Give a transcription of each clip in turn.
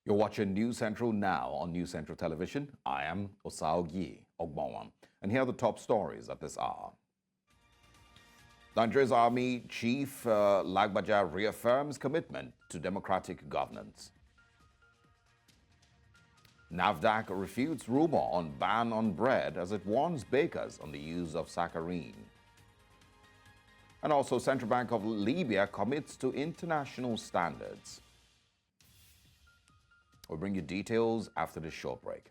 You're watching News Central now on News Central Television. I am Osarogie, Ogbonmwan, and here are the top stories at this hour. Nigeria's Army Chief Lagbaja reaffirms commitment to democratic governance. NAFDAC refutes rumor on ban on bread as it warns bakers on the use of saccharin. And also, Central Bank of Libya commits to international standards. We'll bring you details after this short break.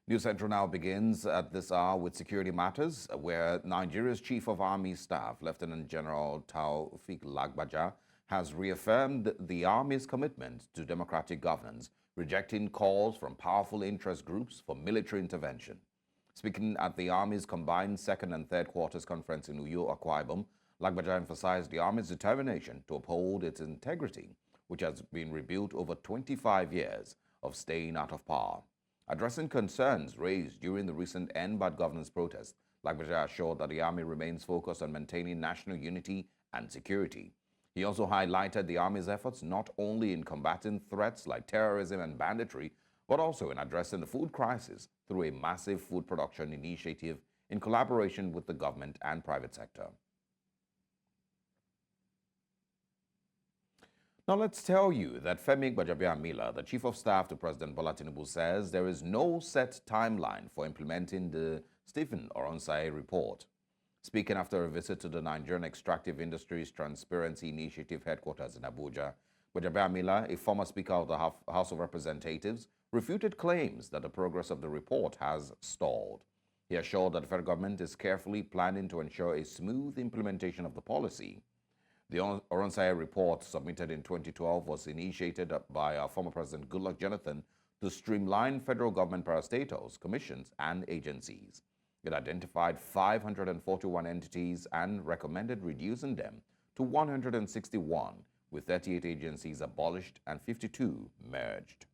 News Central now begins at this hour with security matters, where Nigeria's Chief of Army Staff, Lieutenant General Taoreed Lagbaja, has reaffirmed the Army's commitment to democratic governance, rejecting calls from powerful interest groups for military intervention. Speaking at the Army's combined second and third quarters conference in Uyo, Akwa Ibom, Lagbaja emphasized the Army's determination to uphold its integrity, which has been rebuilt over 25 years of staying out of power. Addressing concerns raised during the recent End Bad Governance protest, Lagbaja assured that the Army remains focused on maintaining national unity and security. He also highlighted the Army's efforts not only in combating threats like terrorism and banditry, but also in addressing the food crisis through a massive food production initiative in collaboration with the government and private sector. Now let's tell you that Femi Gbajabiamila, the Chief of Staff to President Bola Tinubu, says there is no set timeline for implementing the Stephen Oronsaye report. Speaking after a visit to the Nigerian Extractive Industries Transparency Initiative headquarters in Abuja, Gbajabiamila, a former Speaker of the House of Representatives, refuted claims that the progress of the report has stalled. He assured that the federal government is carefully planning to ensure a smooth implementation of the policy. The Oronsaye report, submitted in 2012, was initiated by our former President Goodluck Jonathan to streamline federal government parastatals, commissions, and agencies. It identified 541 entities and recommended reducing them to 161, with 38 agencies abolished and 52 merged.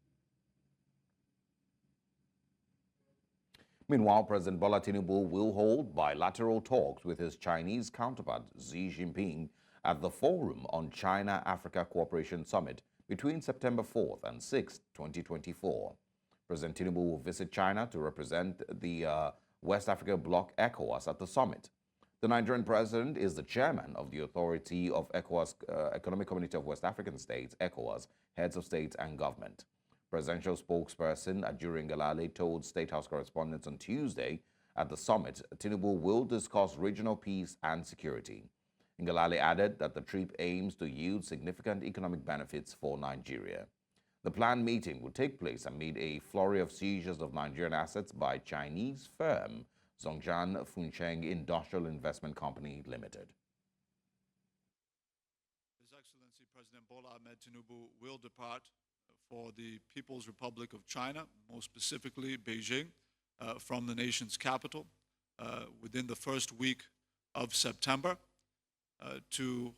Meanwhile, President Bola Tinubu will hold bilateral talks with his Chinese counterpart Xi Jinping at the Forum on China-Africa Cooperation Summit between September 4th and 6th, 2024. President Tinubu will visit China to represent the West Africa Bloc ECOWAS at the summit. The Nigerian president is the chairman of the Authority of ECOWAS, Economic Community of West African States, ECOWAS, heads of state and government. Presidential spokesperson Ajuri Ngelale told State House correspondents on Tuesday at the summit, Tinubu will discuss regional peace and security. Ngelale added that the trip aims to yield significant economic benefits for Nigeria. The planned meeting will take place amid a flurry of seizures of Nigerian assets by Chinese firm Zhongjian Funcheng Industrial Investment Company Limited. His Excellency President Bola Ahmed Tinubu will depart for the People's Republic of China, most specifically Beijing, from the nation's capital within the first week of September to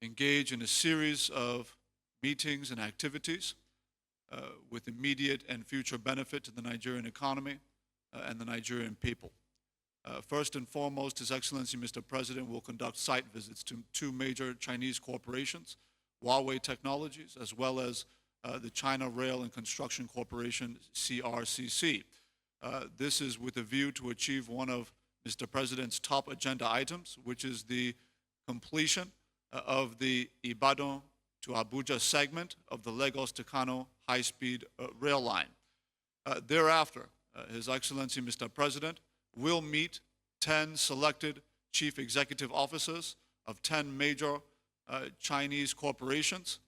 engage in a series of meetings and activities with immediate and future benefit to the Nigerian economy and the Nigerian people. First and foremost, His Excellency Mr. President will conduct site visits to two major Chinese corporations, Huawei Technologies, as well as the China Rail and Construction Corporation, CRCC. This is with a view to achieve one of Mr. President's top agenda items, which is the completion of the Ibadan to Abuja segment of the Lagos to Kano high-speed rail line. Thereafter, His Excellency Mr. President will meet 10 selected chief executive officers of 10 major Chinese corporations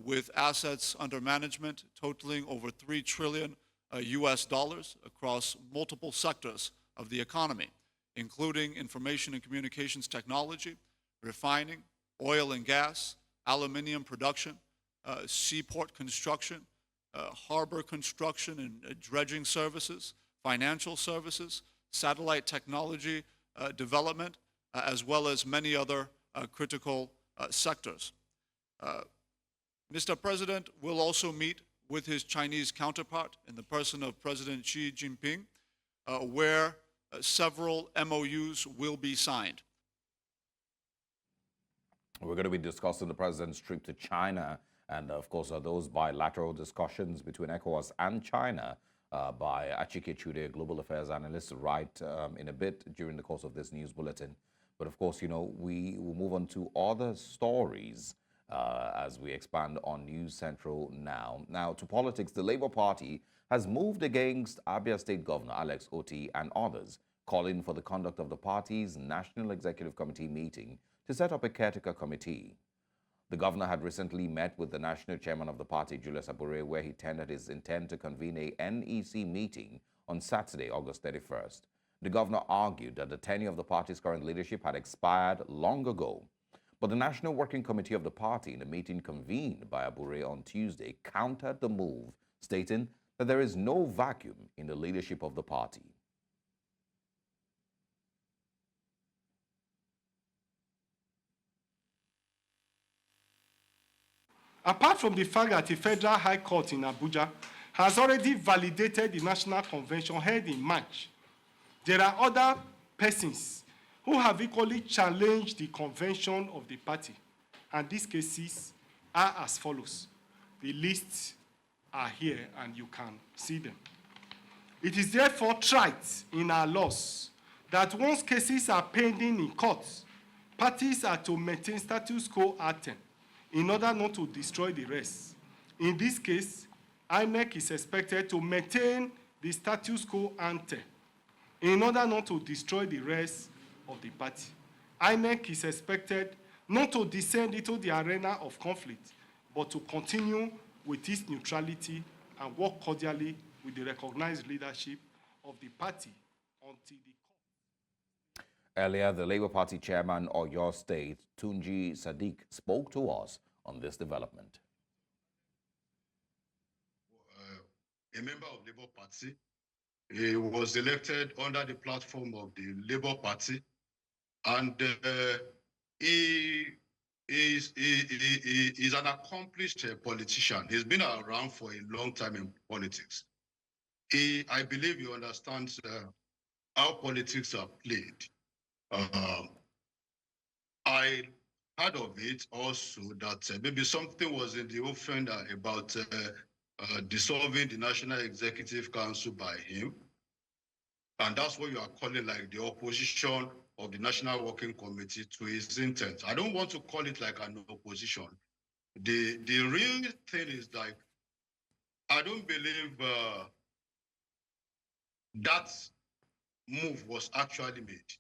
with assets under management totaling over $3 trillion US dollars across multiple sectors of the economy, including information and communications technology, refining, oil and gas, aluminum production, seaport construction, harbor construction and dredging services, financial services, satellite technology development, as well as many other critical sectors. Mr. President will also meet with his Chinese counterpart in the person of President Xi Jinping, where several MOUs will be signed. We're going to be discussing the president's trip to China and, of course, those bilateral discussions between ECOWAS and China by Achike Chude, global affairs analyst, right in a bit during the course of this news bulletin. But, of course, we will move on to other stories as we expand on News Central now. Now, to politics, the Labour Party has moved against Abia State Governor Alex Otti and others, calling for the conduct of the party's National Executive Committee meeting to set up a caretaker committee. The governor had recently met with the national chairman of the party, Julius Abure, where he tendered his intent to convene a NEC meeting on Saturday, August 31st. The governor argued that the tenure of the party's current leadership had expired long ago. But the National Working Committee of the party, in a meeting convened by Abure on Tuesday, countered the move, stating that there is no vacuum in the leadership of the party. Apart from the fact that the Federal High Court in Abuja has already validated the National Convention held in March, there are other persons who have equally challenged the convention of the party, and these cases are as follows. The lists are here, and you can see them. It is therefore trite in our laws that once cases are pending in courts, parties are to maintain status quo ante in order not to destroy the rest. In this case, INEC is expected to maintain the status quo ante in order not to destroy the rest of the party. INEC is expected not to descend into the arena of conflict, but to continue with its neutrality and work cordially with the recognized leadership of the party until the Earlier, the Labour Party chairman of your state, Tunji Sadiq, spoke to us on this development. A member of Labour Party, he was elected under the platform of the Labour Party, and he is an accomplished politician. He's been around for a long time in politics. I believe he understands how politics are played. I heard of it also that maybe something was in the offing about dissolving the National Executive Council by him. And that's what you are calling like the opposition of the National Working Committee to his intent. I don't want to call it like an opposition. The real thing is like, I don't believe that move was actually made.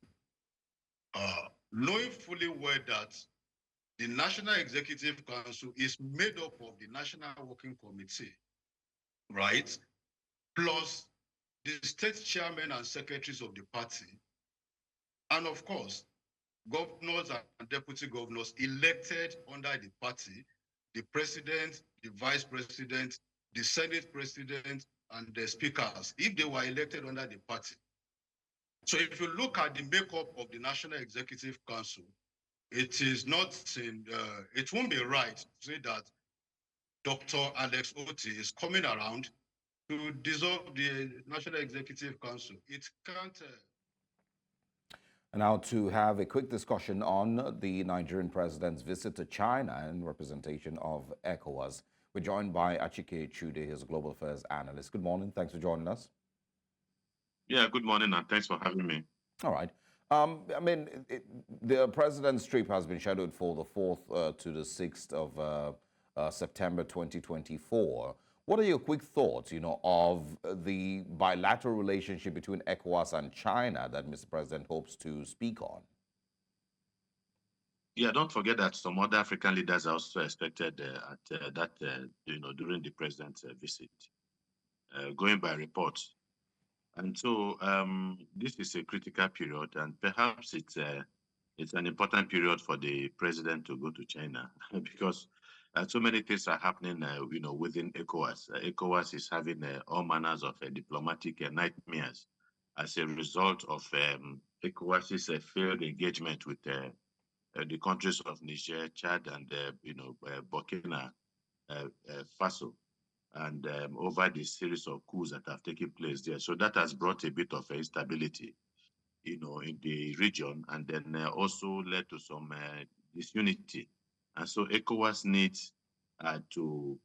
Knowing fully well that the National Executive Council is made up of the National Working Committee, right? Plus the state chairmen and secretaries of the party. And of course, governors and deputy governors elected under the party, the president, the vice president, the Senate president, and the speakers, if they were elected under the party. So if you look at the makeup of the National Executive Council, it is not in, it won't be right to say that Dr. Alex Otti is coming around to dissolve the National Executive Council. It can't. And now to have a quick discussion on the Nigerian president's visit to China in representation of ECOWAS. We're joined by Achike Chude, his global affairs analyst. Good morning. Thanks for joining us. Yeah, good morning, and thanks for having me. All right. I mean, the president's trip has been scheduled for the 4th to the 6th of September 2024. What are your quick thoughts, of the bilateral relationship between ECOWAS and China that Mr. President hopes to speak on? Yeah, don't forget that some other African leaders are also expected during the president's visit, going by reports. And so this is a critical period, and perhaps it's an important period for the president to go to China because so many things are happening, within ECOWAS. ECOWAS is having all manners of diplomatic nightmares as a result of ECOWAS's failed engagement with the countries of Niger, Chad, and Burkina Faso, and over the series of coups that have taken place there. So that has brought a bit of instability. in the region, and then also led to some disunity. And so ECOWAS to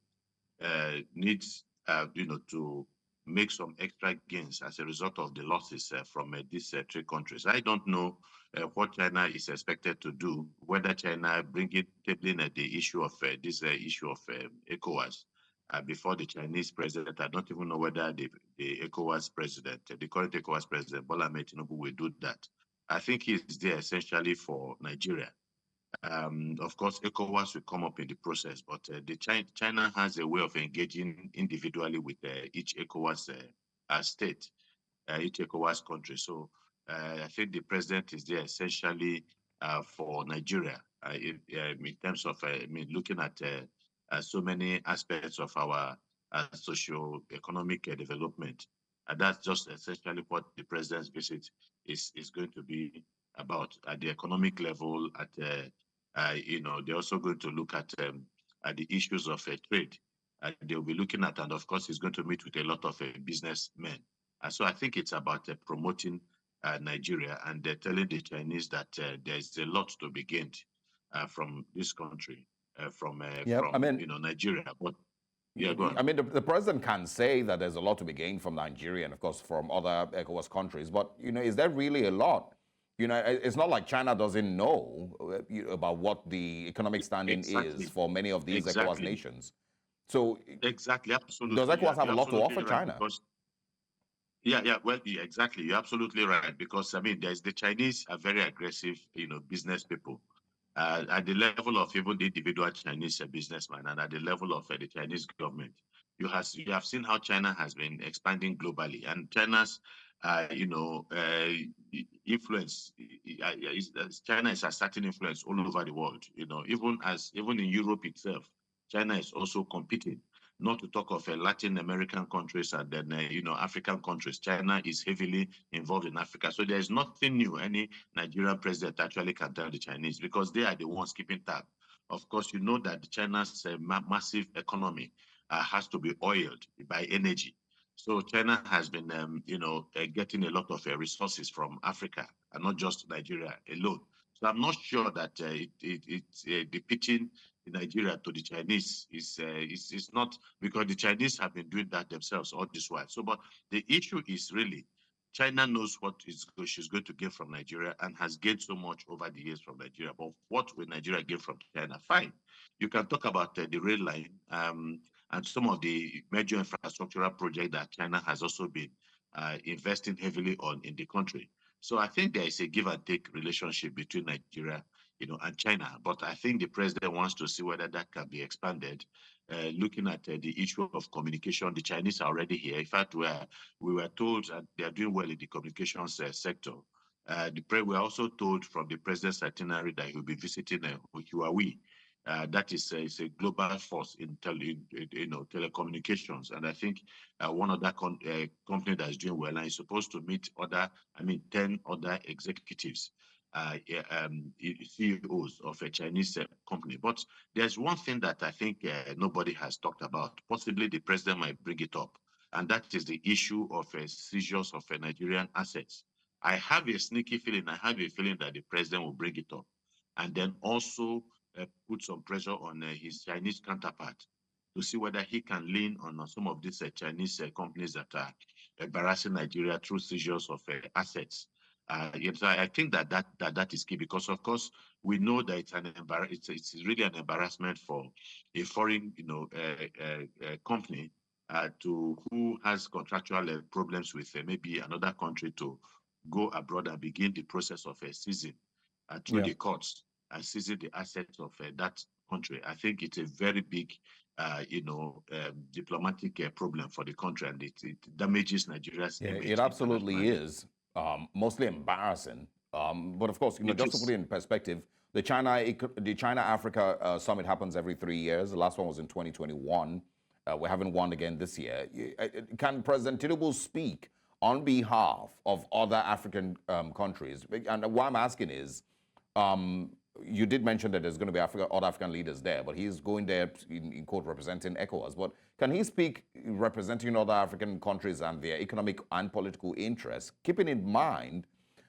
to make some extra gains as a result of the losses from these three countries. I don't know what China is expected to do, whether China tabling the issue of this issue of ECOWAS before the Chinese president. I don't even know whether the ECOWAS president, the current ECOWAS president, Bola Ahmed Tinubu, will do that. I think he's there essentially for Nigeria. Of course, ECOWAS will come up in the process, but China has a way of engaging individually with each ECOWAS state, each ECOWAS country. So I think the president is there essentially for Nigeria in terms of looking at so many aspects of our socio-economic development. And that's just essentially what the president's visit is going to be about at the economic level. They're also going to look at the issues of trade. They'll be looking at, and of course, he's going to meet with a lot of businessmen. So I think it's about promoting Nigeria and telling the Chinese that there's a lot to be gained from this country, from Nigeria. But yeah, go on. I mean, the president can say that there's a lot to be gained from Nigeria and, of course, from other ECOWAS countries. But, is there really a lot? It's not like China doesn't know about what the economic standing is for many of these ECOWAS nations. So exactly, absolutely. Does ECOWAS have a lot to offer China? Because, exactly. You're absolutely right. Because there's the Chinese are very aggressive, business people. At the level of even the individual Chinese businessman and at the level of the Chinese government, you have seen how China has been expanding globally, and China's influence. China is asserting influence all over the world. Even in Europe itself, China is also competing. Not to talk of Latin American countries and then African countries. China is heavily involved in Africa, so there's nothing new any Nigerian president actually can tell the Chinese, because they are the ones keeping tab. Of course, you know that China's massive economy has to be oiled by energy. So China has been, getting a lot of resources from Africa and not just Nigeria alone. So I'm not sure that it's depicting Nigeria to the Chinese is not, because the Chinese have been doing that themselves all this while. So, but the issue is really China knows what she's going to get from Nigeria and has gained so much over the years from Nigeria. But what will Nigeria get from China? Fine. You can talk about the rail line and some of the major infrastructural projects that China has also been investing heavily on in the country. So I think there is a give and take relationship between Nigeria, and China. But I think the president wants to see whether that can be expanded. Looking at the issue of communication, the Chinese are already here. In fact, we were told that they are doing well in the communications sector. We were also told from the president's itinerary that he will be visiting Huawei. That is a global force in telecommunications, and I think one of that company that is doing well and is supposed to meet 10 other executives, CEOs of a Chinese company. But there's one thing that I think nobody has talked about. Possibly the president might bring it up, and that is the issue of seizures of Nigerian assets. I have a sneaky feeling, that the president will bring it up, and then also put some pressure on his Chinese counterpart to see whether he can lean on some of these Chinese companies that are embarrassing Nigeria through seizures of assets. So I think that is key, because of course we know that it's really an embarrassment for a foreign company who has contractual problems with maybe another country to go abroad and begin the process of seizing through the courts and seizing the assets of that country. I think it's a very big, diplomatic problem for the country, and it damages Nigeria's image. It absolutely is. Mostly embarrassing. But of course, just to put it in perspective, the China-Africa summit happens every 3 years. The last one was in 2021. We're having one again this year. Can President Tinubu speak on behalf of other African countries? And what I'm asking is, you did mention that there's going to be other African leaders there, but he's going there in court representing ECOWAS. But can he speak representing other African countries and their economic and political interests, keeping in mind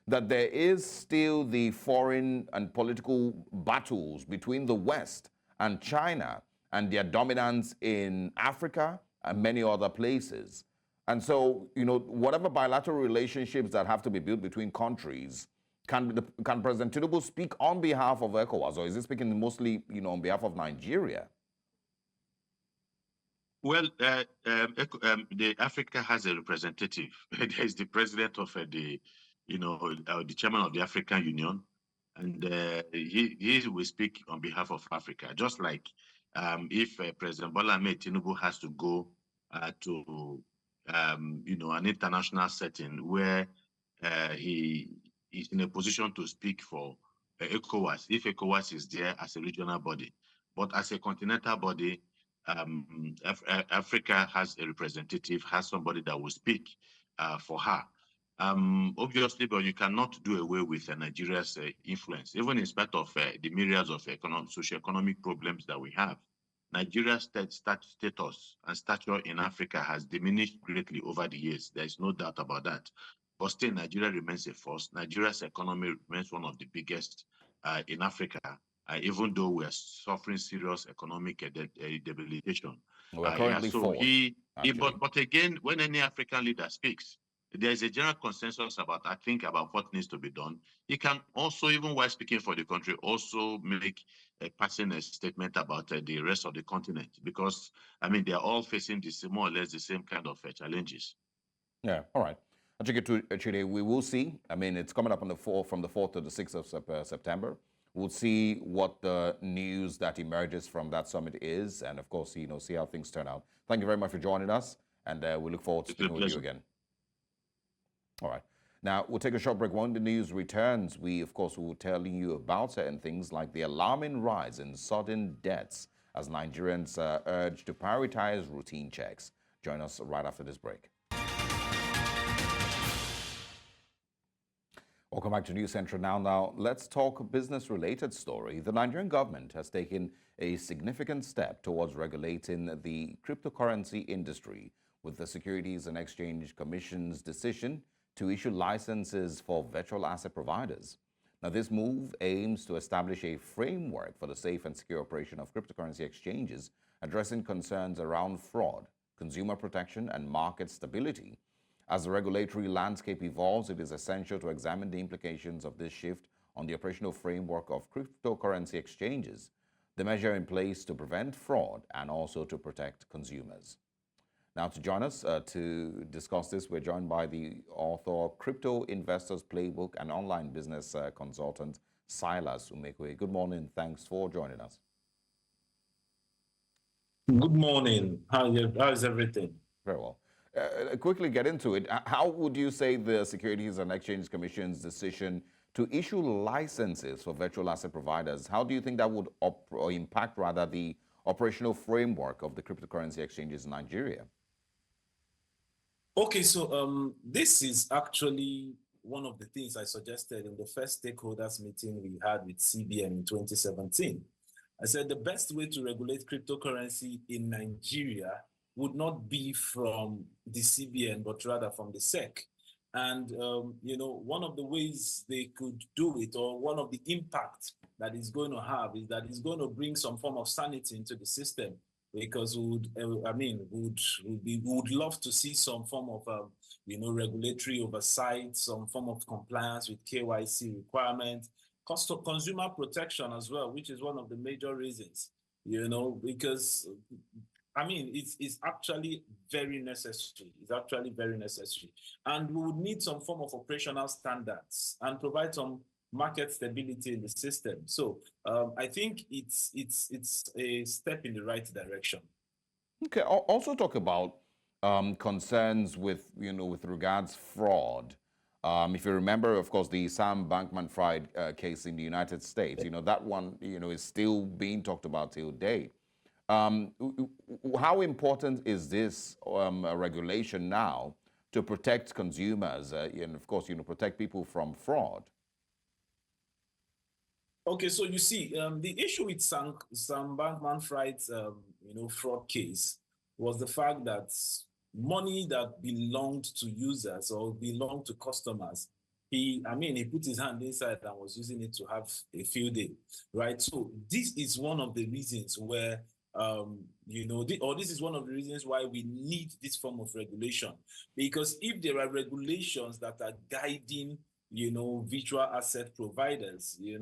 that there is still the foreign and political battles between the West and China and their dominance in Africa and many other places. And so, whatever bilateral relationships that have to be built between countries, can President Tinubu speak on behalf of ECOWAS, or is he speaking mostly, on behalf of Nigeria? Well, the Africa has a representative. There is the president of the chairman of the African Union, and he will speak on behalf of Africa. Just like if President Bola Ahmed Tinubu has to go to an international setting where he is in a position to speak for ECOWAS, if ECOWAS is there as a regional body, but as a continental body. Africa has a representative, has somebody that will speak for her. Obviously, but you cannot do away with Nigeria's influence, even in spite of the myriads of socio-economic problems that we have. Nigeria's status and stature in Africa has diminished greatly over the years. There is no doubt about that. But still, Nigeria remains a force. Nigeria's economy remains one of the biggest in Africa. Even though we are suffering serious economic debilitation. We're currently But again, when any African leader speaks, there's a general consensus about what needs to be done. He can also, even while speaking for the country, also make a passing statement about the rest of the continent, because, they are all facing more or less the same kind of challenges. Yeah, all right. I'll take it to Chide. We will see. It's coming up on from the 4th to the 6th of September. We'll see what the news that emerges from that summit is, and of course, see how things turn out. Thank you very much for joining us, and we look forward to speaking with you again. All right. Now, we'll take a short break. When the news returns, we, of course, will tell you about certain things like the alarming rise in sudden deaths as Nigerians are urged to prioritize routine checks. Join us right after this break. Welcome back to News Central Now. Now, let's talk a business-related story. The Nigerian government has taken a significant step towards regulating the cryptocurrency industry with the Securities and Exchange Commission's decision to issue licenses for virtual asset providers. Now, this move aims to establish a framework for the safe and secure operation of cryptocurrency exchanges, addressing concerns around fraud, consumer protection, and market stability. As the regulatory landscape evolves, it is essential to examine the implications of this shift on the operational framework of cryptocurrency exchanges, the measure in place to prevent fraud and also to protect consumers. Now, to join us to discuss this, we're joined by the author of Crypto Investors Playbook and online business consultant, Silas Umekwe. Good morning. Thanks for joining us. Good morning. How is everything? Very well. Quickly get into it. How would you say the Securities and Exchange Commission's decision to issue licenses for virtual asset providers, how do you think that would impact rather the operational framework of the cryptocurrency exchanges in Nigeria? Okay, so this is actually one of the things I suggested in the first stakeholders meeting we had with CBN in 2017. I said the best way to regulate cryptocurrency in Nigeria would not be from the CBN, but rather from the SEC. And, one of the ways they could do it, or one of the impacts that it's going to have, is that it's going to bring some form of sanity into the system, because we would love to see some form of, regulatory oversight, some form of compliance with KYC requirements, cost of consumer protection as well, which is one of the major reasons, because it's actually very necessary. It's actually very necessary. And we would need some form of operational standards and provide some market stability in the system. So I think it's a step in the right direction. Okay. Also talk about concerns with regards fraud. If you remember, of course, the Sam Bankman-Fried case in the United States, that one, is still being talked about till date. How important is this regulation now to protect consumers and, of course, protect people from fraud? Okay, so you see, the issue with Sam Bankman-Fried's, fraud case was the fact that money that belonged to users or belonged to customers he put his hand inside and was using it to have a field day, right? So this is one of the reasons where, this is one of the reasons why we need this form of regulation. Because if there are regulations that are guiding, virtual asset providers, there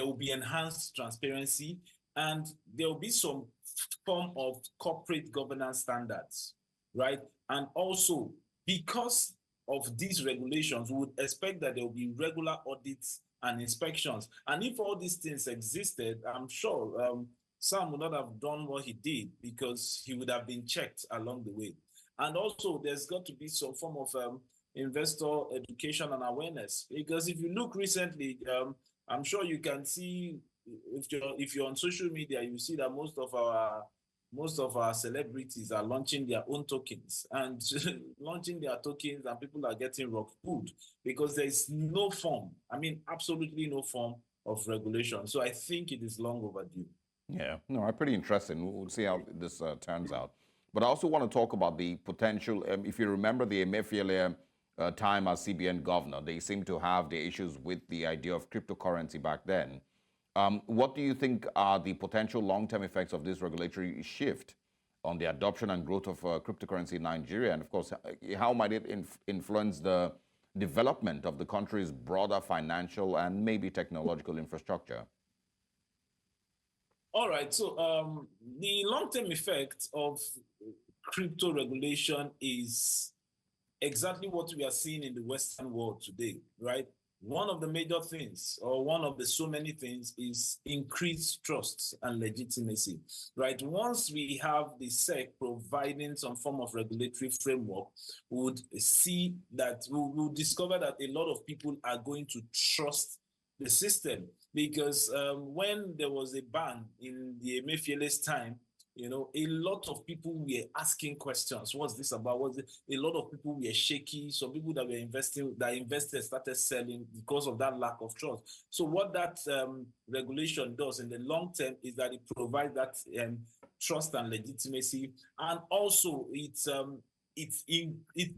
will be enhanced transparency, and there will be some form of corporate governance standards, right? And also, because of these regulations, we would expect that there will be regular audits and inspections. And if all these things existed, I'm sure Sam would not have done what he did, because he would have been checked along the way. And also, there's got to be some form of investor education and awareness, because if you look recently, I'm sure you can see, if you're on social media, you see that most of our celebrities are launching their own tokens and launching their tokens, and people are getting rock pulled because there is no form, absolutely no form of regulation. So I think it is long overdue. Yeah, no, pretty interesting. We'll see how this turns out. But I also want to talk about the potential, if you remember the Emefiele time as CBN governor, they seem to have the issues with the idea of cryptocurrency back then. What do you think are the potential long-term effects of this regulatory shift on the adoption and growth of cryptocurrency in Nigeria? And of course, how might it influence the development of the country's broader financial and maybe technological infrastructure? All right, so the long-term effect of crypto regulation is exactly what we are seeing in the Western world today, right? One of the major things, or one of the so many things, is increased trust and legitimacy, right? Once we have the SEC providing some form of regulatory framework, we would see that we'll discover that a lot of people are going to trust the system, because when there was a ban in the Emefiele's time, a lot of people were asking questions. What's this about? A lot of people were shaky. Some people that invested started selling because of that lack of trust. So what that regulation does in the long term is that it provides that trust and legitimacy, and also it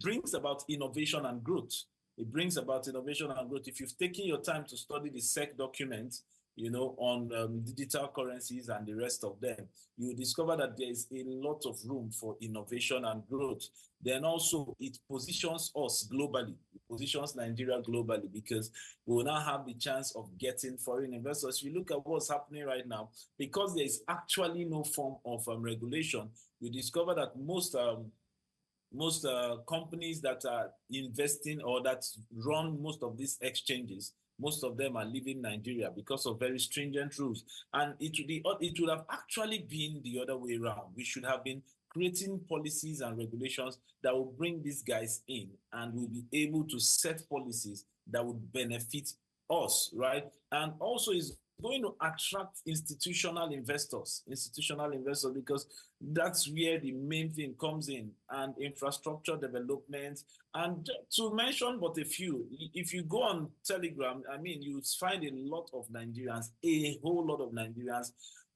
brings about innovation and growth. It brings about innovation and growth. If you've taken your time to study the SEC document, on digital currencies and the rest of them, you discover that there is a lot of room for innovation and growth. Then also, it positions us globally, it positions Nigeria globally, because we will now have the chance of getting foreign investors. If you look at what's happening right now, because there is actually no form of regulation, you discover that most companies that are investing or that run most of these exchanges, most of them are leaving Nigeria because of very stringent rules. And it would have actually been the other way around. We should have been creating policies and regulations that will bring these guys in, and we'll be able to set policies that would benefit us, right? And also is going to attract institutional investors, because that's where the main thing comes in, and infrastructure development. And to mention but a few, if you go on Telegram, you find a whole lot of Nigerians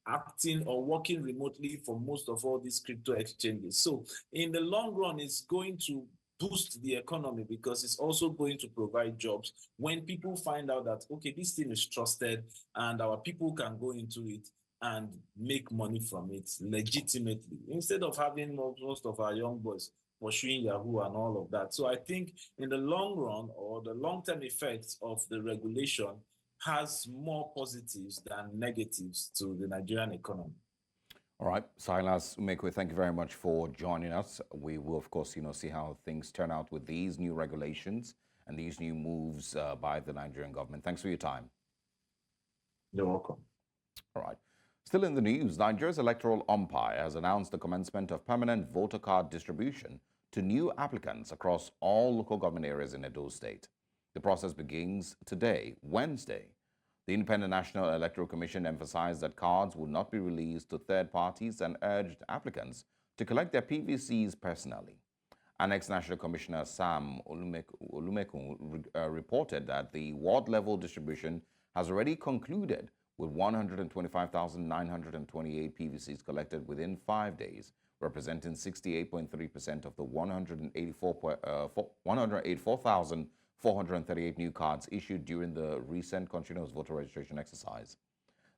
acting or working remotely for most of all these crypto exchanges. So in the long run, it's going to boost the economy, because it's also going to provide jobs when people find out that, okay, this thing is trusted and our people can go into it and make money from it legitimately, instead of having most of our young boys pursuing Yahoo and all of that. So I think in the long run, or the long-term effects of the regulation, has more positives than negatives to the Nigerian economy. All right, Silas Umekwe, thank you very much for joining us. We will, of course, see how things turn out with these new regulations and these new moves by the Nigerian government. Thanks for your time. You're welcome. All right. Still in the news, Nigeria's electoral umpire has announced the commencement of permanent voter card distribution to new applicants across all local government areas in Edo State. The process begins today, Wednesday. The Independent National Electoral Commission emphasized that cards will not be released to third parties and urged applicants to collect their PVCs personally. Annex National Commissioner Sam Olumekun reported that the ward-level distribution has already concluded, with 125,928 PVCs collected within 5 days, representing 68.3% of the 184,438 new cards issued during the recent continuous voter registration exercise.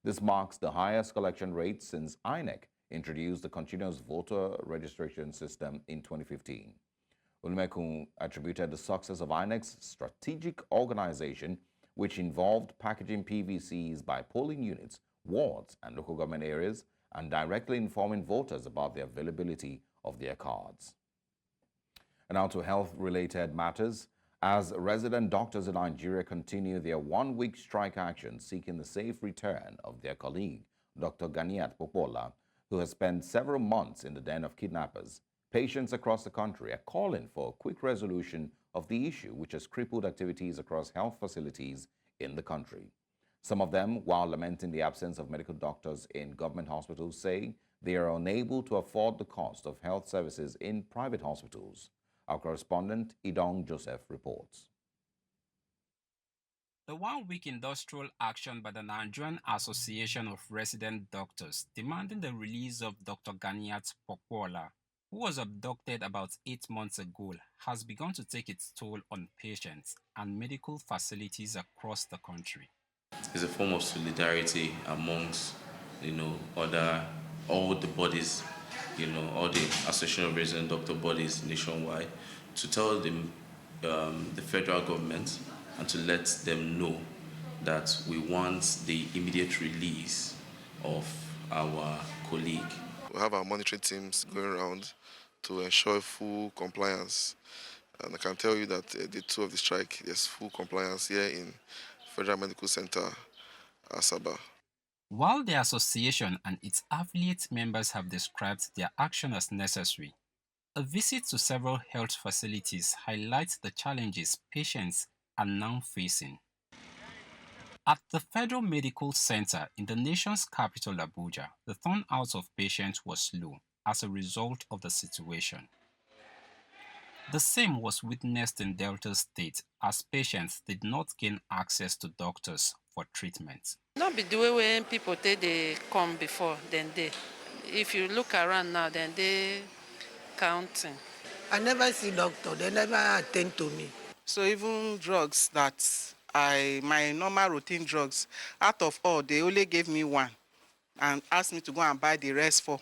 This marks the highest collection rate since INEC introduced the continuous voter registration system in 2015. Olumekun attributed the success of INEC's strategic organization, which involved packaging PVCs by polling units, wards, and local government areas, and directly informing voters about the availability of their cards. And now to health-related matters. As resident doctors in Nigeria continue their one-week strike action seeking the safe return of their colleague, Dr. Ganiat Popola, who has spent several months in the den of kidnappers, patients across the country are calling for a quick resolution of the issue which has crippled activities across health facilities in the country. Some of them, while lamenting the absence of medical doctors in government hospitals, say they are unable to afford the cost of health services in private hospitals. Our correspondent, Idong Joseph, reports. The one-week industrial action by the Nigerian Association of Resident Doctors demanding the release of Dr. Ganiat Popola, who was abducted about 8 months ago, has begun to take its toll on patients and medical facilities across the country. It's a form of solidarity amongst, all the bodies, all the Association of Resident Doctor bodies nationwide, to tell them, the federal government, and to let them know that we want the immediate release of our colleague. We have our monitoring teams going around to ensure full compliance. And I can tell you that day 2 of the strike, there's full compliance here in Federal Medical Center, Asaba. While the association and its affiliate members have described their action as necessary, a visit to several health facilities highlights the challenges patients are now facing. At the Federal Medical Center in the nation's capital, Abuja, the turnout of patients was low as a result of the situation. The same was witnessed in Delta State as patients did not gain access to doctors for treatment. Not be the way when people they come before, then they. If you look around now, then they counting. I never see doctor, they never attend to me. So even drugs that my normal routine drugs, out of all, they only gave me one and asked me to go and buy the rest for.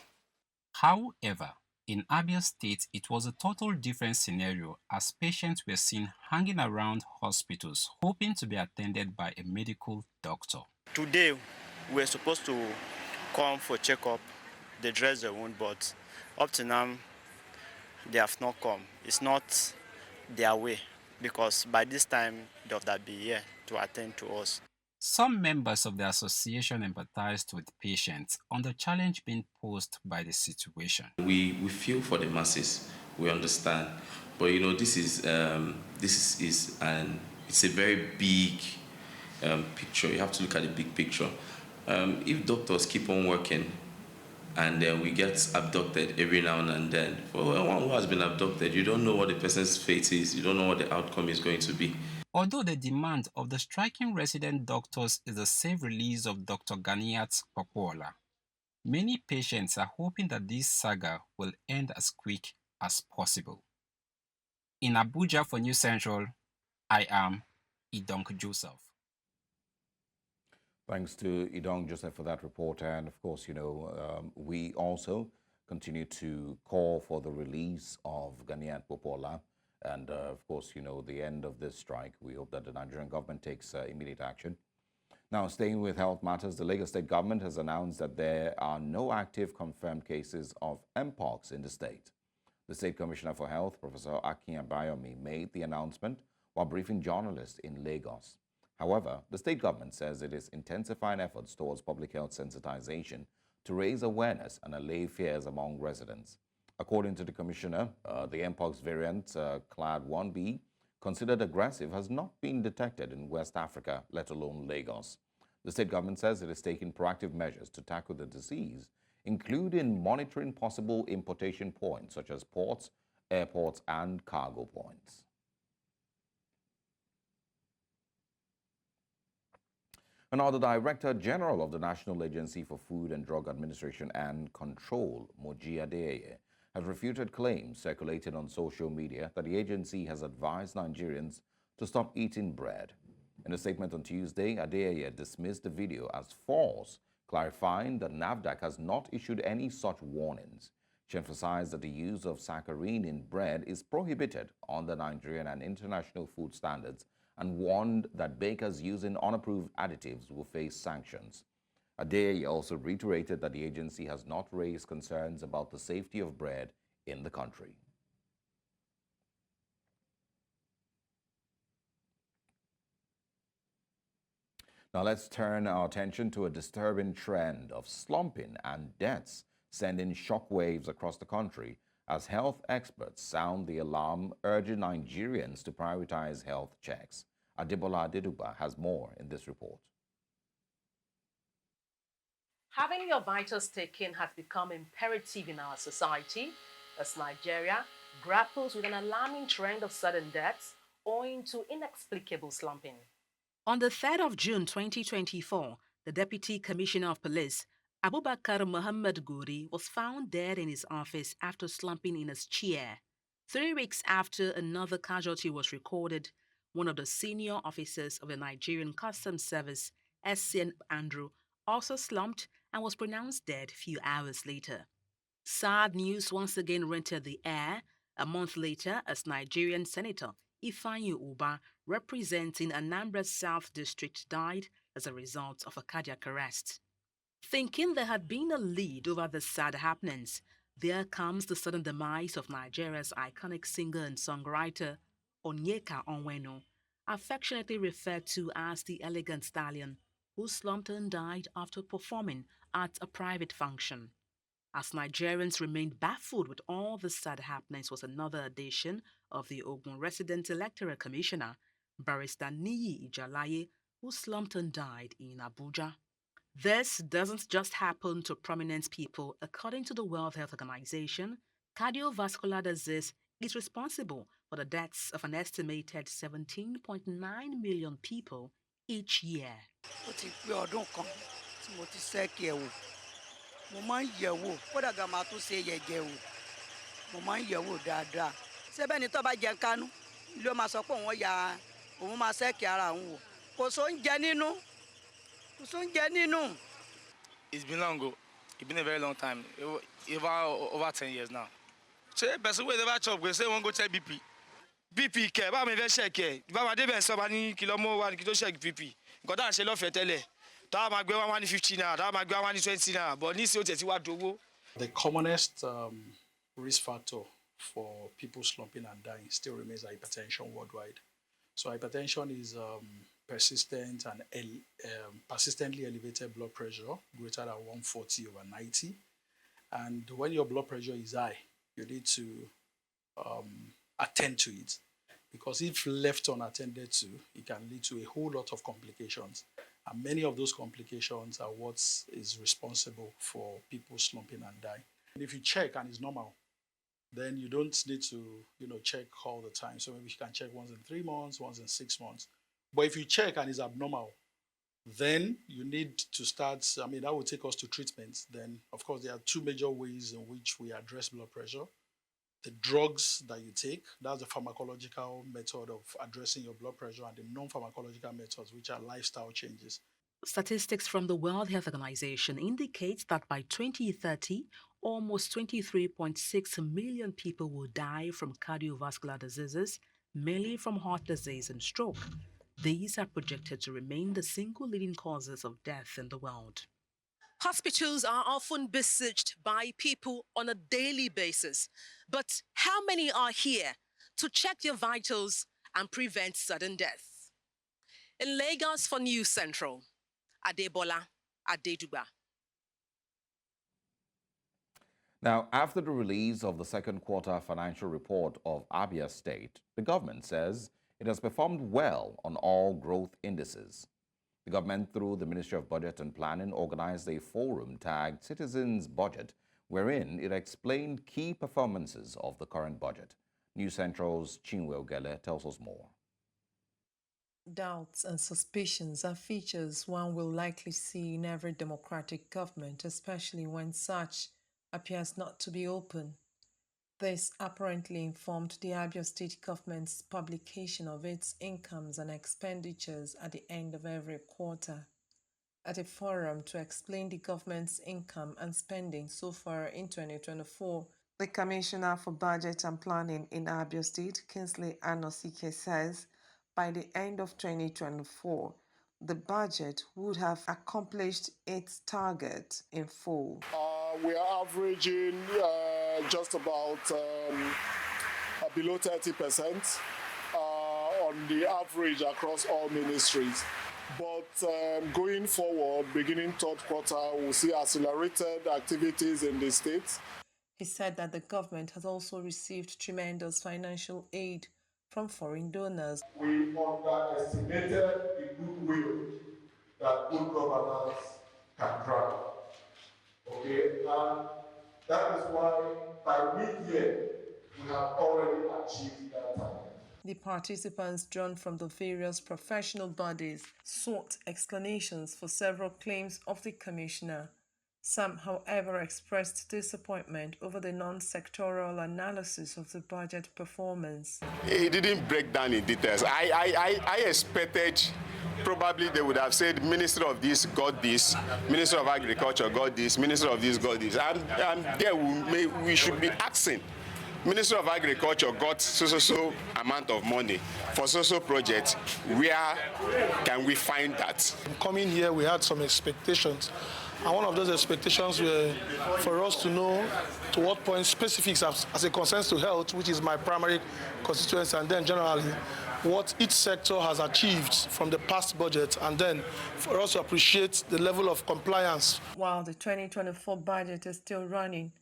However, in Abia State, it was a total different scenario as patients were seen hanging around hospitals hoping to be attended by a medical doctor. Today, we're supposed to come for checkup, they dress the wound, but up to now, they have not come. It's not their way, because by this time, they have to be here to attend to us. Some members of the association empathized with patients on the challenge being posed by the situation. We feel for the masses, we understand, but this is it's a very big picture. You have to look at the big picture. If doctors keep on working and then we get abducted every now and then, for one who has been abducted, you don't know what the person's fate is, you don't know what the outcome is going to be. Although the demand of the striking resident doctors is the safe release of Dr. Ganiat Popola, many patients are hoping that this saga will end as quick as possible. In Abuja for News Central, I am Idong Joseph. Thanks to Idong Joseph for that report. And of course, we also continue to call for the release of Ganiat Popola. And of course, the end of this strike. We hope that the Nigerian government takes immediate action. Now, staying with health matters, the Lagos State government has announced that there are no active confirmed cases of Mpox in the state. The State Commissioner for Health, Professor Akin Abayomi, made the announcement while briefing journalists in Lagos. However, the state government says it is intensifying efforts towards public health sensitization to raise awareness and allay fears among residents. According to the commissioner, the Mpox variant, clade 1B, considered aggressive, has not been detected in West Africa, let alone Lagos. The state government says it is taking proactive measures to tackle the disease, including monitoring possible importation points such as ports, airports, and cargo points. And now the Director General of the National Agency for Food and Drug Administration and Control, Moji Adeyeye, has refuted claims circulating on social media that the agency has advised Nigerians to stop eating bread. In a statement on Tuesday, Adeyeye dismissed the video as false, clarifying that NAFDAC has not issued any such warnings. She emphasized that the use of saccharin in bread is prohibited under Nigerian and international food standards and warned that bakers using unapproved additives will face sanctions. Adeyeye also reiterated that the agency has not raised concerns about the safety of bread in the country. Now let's turn our attention to a disturbing trend of slumping and deaths, sending shockwaves across the country as health experts sound the alarm, urging Nigerians to prioritize health checks. Adebola Adeduba has more in this report. Having your vitals taken has become imperative in our society as Nigeria grapples with an alarming trend of sudden deaths owing to inexplicable slumping. On the 3rd of June 2024, the Deputy Commissioner of Police, Abubakar Muhammad Guri, was found dead in his office after slumping in his chair. 3 weeks after another casualty was recorded, one of the senior officers of the Nigerian Customs Service, SCN Andrew, also slumped and was pronounced dead a few hours later. Sad news once again rented the air a month later as Nigerian Senator Ifeanyi Uba, representing Anambra South District, died as a result of a cardiac arrest. Thinking there had been a lead over the sad happenings, there comes the sudden demise of Nigeria's iconic singer and songwriter, Onyeka Onwenu, affectionately referred to as the Elegant Stallion, who slumped and died after performing at a private function. As Nigerians remained baffled with all the sad happenings was another addition of the Ogbonmwan resident electoral commissioner, Barrister Niyi Ijalaye, who slumped and died in Abuja. This doesn't just happen to prominent people. According to the World Health Organization, cardiovascular disease is responsible for the deaths of an estimated 17.9 million people each year. Mo máa ń yẹ̀ wò kódà gan máa tún ṣe yẹ̀jẹ̀ wò mo máa ń yẹ̀ wò dáadáa ṣé bẹ́ẹ̀ ni tó bá jẹ kánú ló máa sọ pé òun máa ṣẹ́ẹ̀kì ara òun wò kò sóúnjẹ nínú. It's been long ago. It's been a very long time, over 10 years now. Ṣé person wey never chop go say wan go check BP kẹ̀ báwo mi fẹ́ check ẹ̀ báwo adé bẹ́ẹ̀ sọ bá ní kí lọ́mọ wa ní kí tó check BP nǹkan tá à ń ṣe lọ́fẹ̀ẹ́ tẹ́lẹ̀. The commonest risk factor for people slumping and dying still remains hypertension worldwide. So hypertension is persistent and persistently elevated blood pressure greater than 140/90. And when your blood pressure is high, you need to attend to it. Because if left unattended to, it can lead to a whole lot of complications. And many of those complications are what is responsible for people slumping and dying. And if you check and it's normal, then you don't need to, check all the time. So maybe you can check once in 3 months, once in 6 months. But if you check and it's abnormal, then you need to start, that will take us to treatment. Then, of course, there are 2 major ways in which we address blood pressure. The drugs that you take, that's the pharmacological method of addressing your blood pressure, and the non-pharmacological methods, which are lifestyle changes. Statistics from the World Health Organization indicate that by 2030, almost 23.6 million people will die from cardiovascular diseases, mainly from heart disease and stroke. These are projected to remain the single leading causes of death in the world. Hospitals are often besieged by people on a daily basis. But how many are here to check your vitals and prevent sudden death? In Lagos for News Central, Adebola Adeduba. Now, after the release of the second quarter financial report of Abia State, the government says it has performed well on all growth indices. The government, through the Ministry of Budget and Planning, organized a forum tagged Citizens Budget, wherein it explained key performances of the current budget. News Central's Chinwe Ogele tells us more. Doubts and suspicions are features one will likely see in every democratic government, especially when such appears not to be open. This apparently informed the Abia State government's publication of its incomes and expenditures at the end of every quarter. At a forum to explain the government's income and spending so far in 2024, the Commissioner for Budget and Planning in Abia State, Kingsley Anosike, says by the end of 2024, the budget would have accomplished its target in full. We are averaging just about below 30% on the average across all ministries. But going forward, beginning third quarter, we'll see accelerated activities in the state. He said that the government has also received tremendous financial aid from foreign donors. We underestimated the goodwill that good governance can drive. Okay, and that is why by mid-year we have already achieved that target. The participants, drawn from the various professional bodies, sought explanations for several claims of the Commissioner. Some, however, expressed disappointment over the non-sectoral analysis of the budget performance. It didn't break down in details. I expected probably they would have said Minister of this got this, Minister of Agriculture got this, Minister of this got this. And there we should be asking, Minister of Agriculture got so amount of money for so projects. Where can we find that? Coming here, we had some expectations. And one of those expectations were for us to know to what point specifics as it concerns to health, which is my primary constituency, and then generally what each sector has achieved from the past budget, and then for us to appreciate the level of compliance. While the 2024 budget is still running,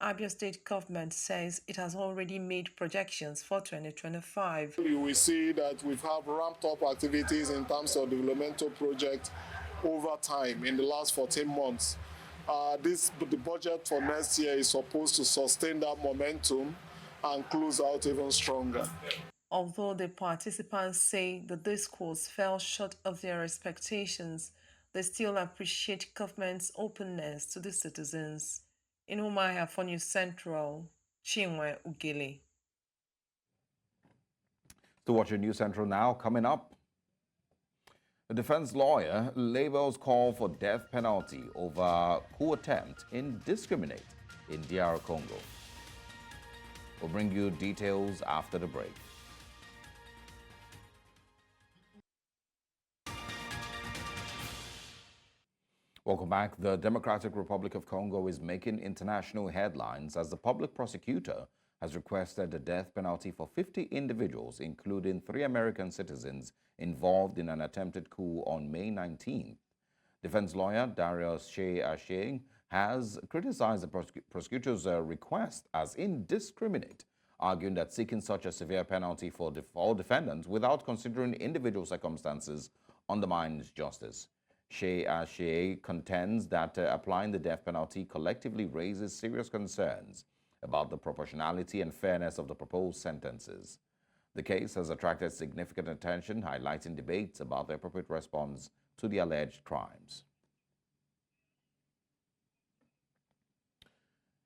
Abia State government says it has already made projections for 2025. You will see that we have ramped up activities in terms of developmental projects over time in the last 14 months. The budget for next year is supposed to sustain that momentum and close out even stronger. Although the participants say the discourse fell short of their expectations, they still appreciate government's openness to the citizens. In Umuahia for News Central, Chinwe Ugili. To watch your News Central now, coming up. A defense lawyer labels call for death penalty over coup attempt indiscriminate in DR Congo. We'll bring you details after the break. Welcome back. The Democratic Republic of Congo is making international headlines as the public prosecutor has requested the death penalty for 50 individuals, including 3 American citizens involved in an attempted coup on May 19th. Defense lawyer Darius Shea has criticized the prosecutor's request as indiscriminate, arguing that seeking such a severe penalty for all defendants without considering individual circumstances undermines justice. Shea contends that applying the death penalty collectively raises serious concerns about the proportionality and fairness of the proposed sentences. The case has attracted significant attention, highlighting debates about the appropriate response to the alleged crimes.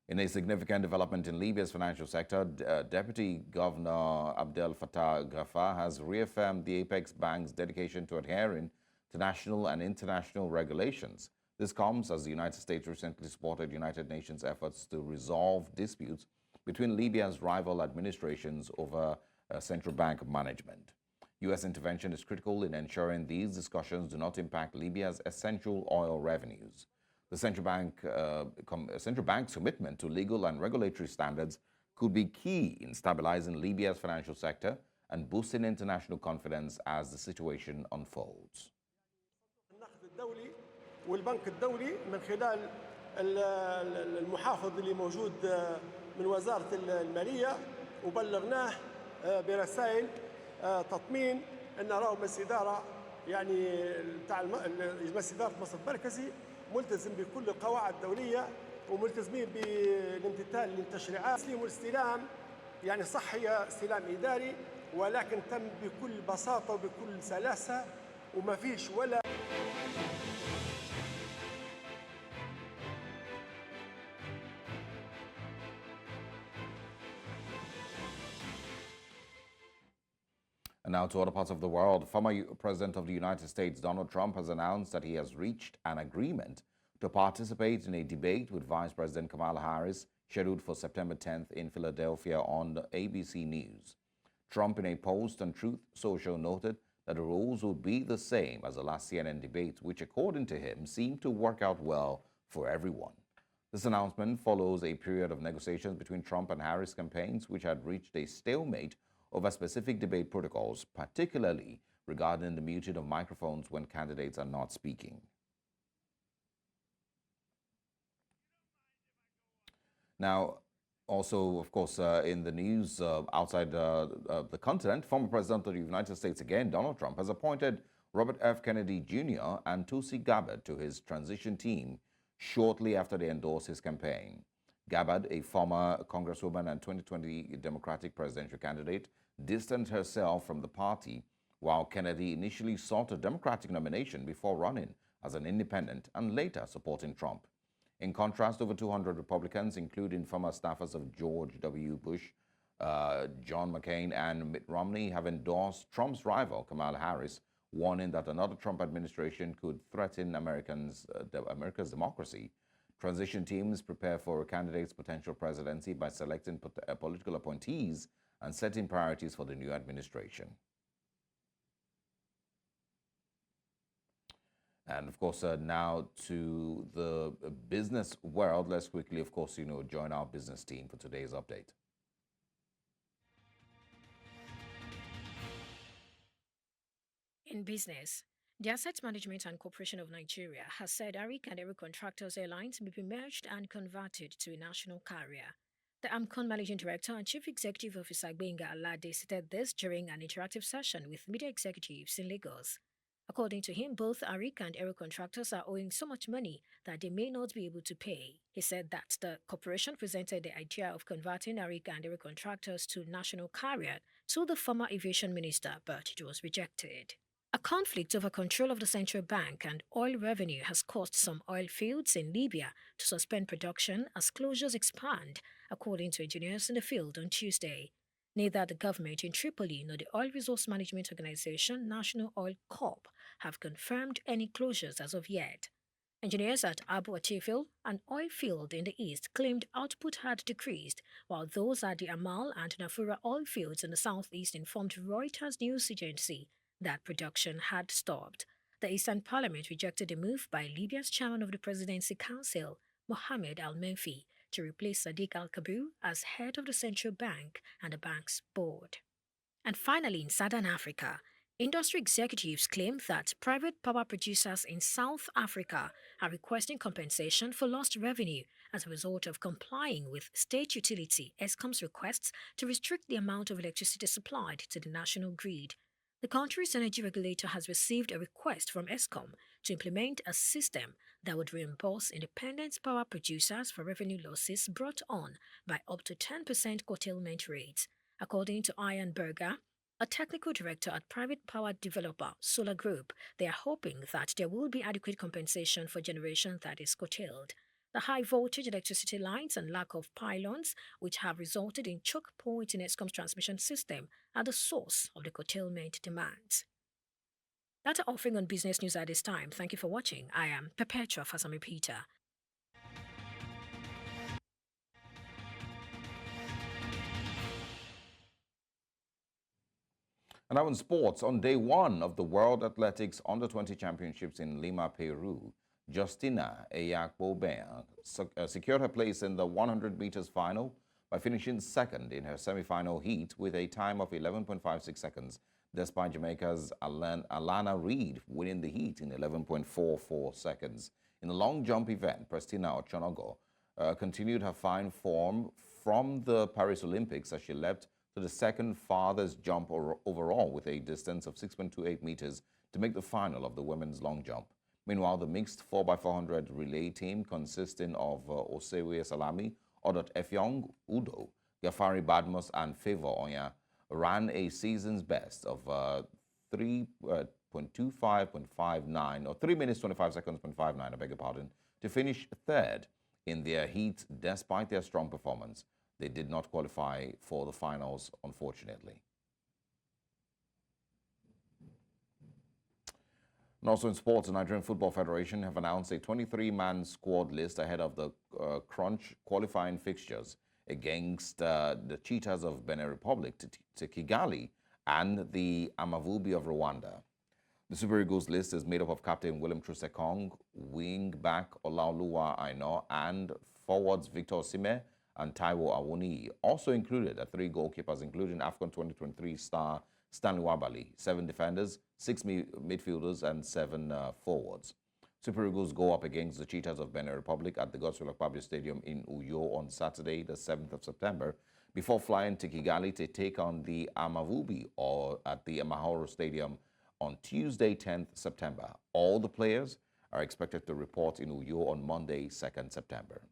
In a significant development in Libya's financial sector, Deputy Governor Abdel Fattah Graffa has reaffirmed the Apex Bank's dedication to adhering to national and international regulations. This comes as the United States recently supported United Nations efforts to resolve disputes between Libya's rival administrations over central bank management. U.S. intervention is critical in ensuring these discussions do not impact Libya's essential oil revenues. The central bank's commitment to legal and regulatory standards could be key in stabilizing Libya's financial sector and boosting international confidence as the situation unfolds. والبنك الدولي من خلال المحافظ اللي موجود من وزارة المالية وبلغناه برسائل تطمين أن راهو مجلس إدارة يعني تاع مجلس إدارة مصرف المركزي ملتزم بكل القواعد الدولية وملتزمين بالامتثال للتشريعات. التسليم والاستلام يعني صح هي استلام إداري ولكن تم بكل بساطة وبكل سلاسة وما فيش ولا And now to other parts of the world. Former President of the United States, Donald Trump, has announced that he has reached an agreement to participate in a debate with Vice President Kamala Harris, scheduled for September 10th in Philadelphia on ABC News. Trump, in a post on Truth Social, noted that the rules would be the same as the last CNN debate, which, according to him, seemed to work out well for everyone. This announcement follows a period of negotiations between Trump and Harris campaigns, which had reached a stalemate over specific debate protocols, particularly regarding the muting of microphones when candidates are not speaking. Now, also, of course, in the news outside the continent, former President of the United States again, Donald Trump, has appointed Robert F. Kennedy Jr. and Tulsi Gabbard to his transition team shortly after they endorsed his campaign. Gabbard, a former congresswoman and 2020 Democratic presidential candidate, distanced herself from the party, while Kennedy initially sought a Democratic nomination before running as an independent and later supporting Trump. In contrast, over 200 Republicans, including former staffers of George W. Bush, John McCain, and Mitt Romney, have endorsed Trump's rival, Kamala Harris, warning that another Trump administration could threaten America's democracy. Transition teams prepare for a candidate's potential presidency by selecting political appointees and setting priorities for the new administration. And of course, now to the business world, let's quickly, of course, join our business team for today's update. In business, the Asset Management and Corporation of Nigeria has said Arik and Aero Contractors Airlines may be merged and converted to a national carrier. The AMCON Managing Director and Chief Executive Officer Gbenga Alade stated this during an interactive session with media executives in Lagos. According to him, both Arik and Aero Contractors are owing so much money that they may not be able to pay. He said that the corporation presented the idea of converting Arik and Aero Contractors to national carrier to the former aviation minister, but it was rejected. A conflict over control of the central bank and oil revenue has caused some oil fields in Libya to suspend production as closures expand, according to engineers in the field on Tuesday. Neither the government in Tripoli nor the Oil Resource Management Organization, National Oil Corp, have confirmed any closures as of yet. Engineers at Abu Atifil, an oil field in the east, claimed output had decreased, while those at the Amal and Nafura oil fields in the southeast informed Reuters news agency that production had stopped. The Eastern Parliament rejected the move by Libya's chairman of the Presidency Council, Mohamed Al-Menfi, to replace Sadiq Al-Kabir as head of the central bank and the bank's board. And finally, in Southern Africa, industry executives claim that private power producers in South Africa are requesting compensation for lost revenue as a result of complying with state utility Eskom's requests to restrict the amount of electricity supplied to the national grid. The country's energy regulator has received a request from Eskom to implement a system that would reimburse independent power producers for revenue losses brought on by up to 10% curtailment rates. According to Ian Berger, a technical director at private power developer Solar Group, they are hoping that there will be adequate compensation for generation that is curtailed. The high-voltage electricity lines and lack of pylons, which have resulted in choke points in Eskom's transmission system, are the source of the curtailment demands. That's our offering on business news at this time. Thank you for watching. I am Perpetua Fasami Peter. And now in sports, on day one of the World Athletics Under-20 Championships in Lima, Peru, Justina Eyakboben secured her place in the 100 meters final by finishing second in her semi-final heat with a time of 11.56 seconds, despite Jamaica's Alana Reid winning the heat in 11.44 seconds. In the long jump event, Prestina Ochonogo continued her fine form from the Paris Olympics as she leapt to the second farthest jump overall with a distance of 6.28 meters to make the final of the women's long jump. Meanwhile, the mixed 4x400 relay team consisting of Osewe Salami, Odot Efyong, Udo, Gafari Badmus, and Favor Onya ran a season's best of 3.25.59 or 3 minutes 25 seconds, 0.59, I beg your pardon, to finish third in their heat despite their strong performance. They did not qualify for the finals, unfortunately. And also in sports, the Nigerian Football Federation have announced a 23-man squad list ahead of the crunch qualifying fixtures against the Cheetahs of Benin Republic to Kigali and the Amavubi of Rwanda. The Super Eagles list is made up of Captain William Trusekong, wing-back Olaoluwa Aino, and forwards Victor Osimhen and Taiwo Awoniyi. Also included are 3 goalkeepers, including AFCON 2023 star Stanley Wabali, 7 defenders, 6 midfielders, and 7 forwards. Super Eagles go up against the Cheetahs of Benin Republic at the Godswill Akpabio Stadium in Uyo on Saturday, the 7th of September, before flying to Kigali to take on the Amavubi or at the Amahoro Stadium on Tuesday, 10th September. All the players are expected to report in Uyo on Monday, 2nd September.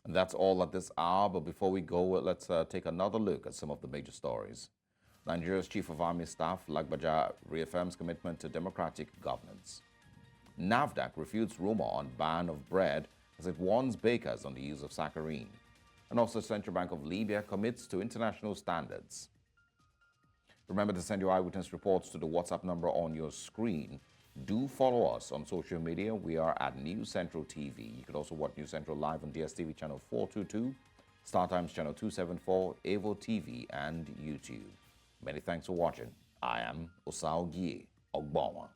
And that's all at this hour, but before we go, let's take another look at some of the major stories. Nigeria's Chief of Army Staff, Lagbaja, reaffirms commitment to democratic governance. NAFDAC refutes rumor on ban of bread as it warns bakers on the use of saccharin. And also, Central Bank of Libya commits to international standards. Remember to send your eyewitness reports to the WhatsApp number on your screen. Do follow us on social media. We are at News Central TV. You can also watch News Central live on DSTV channel 422, StarTimes channel 274, Evo TV, and YouTube. Many thanks for watching. I am Osarogie Ogbonmwan.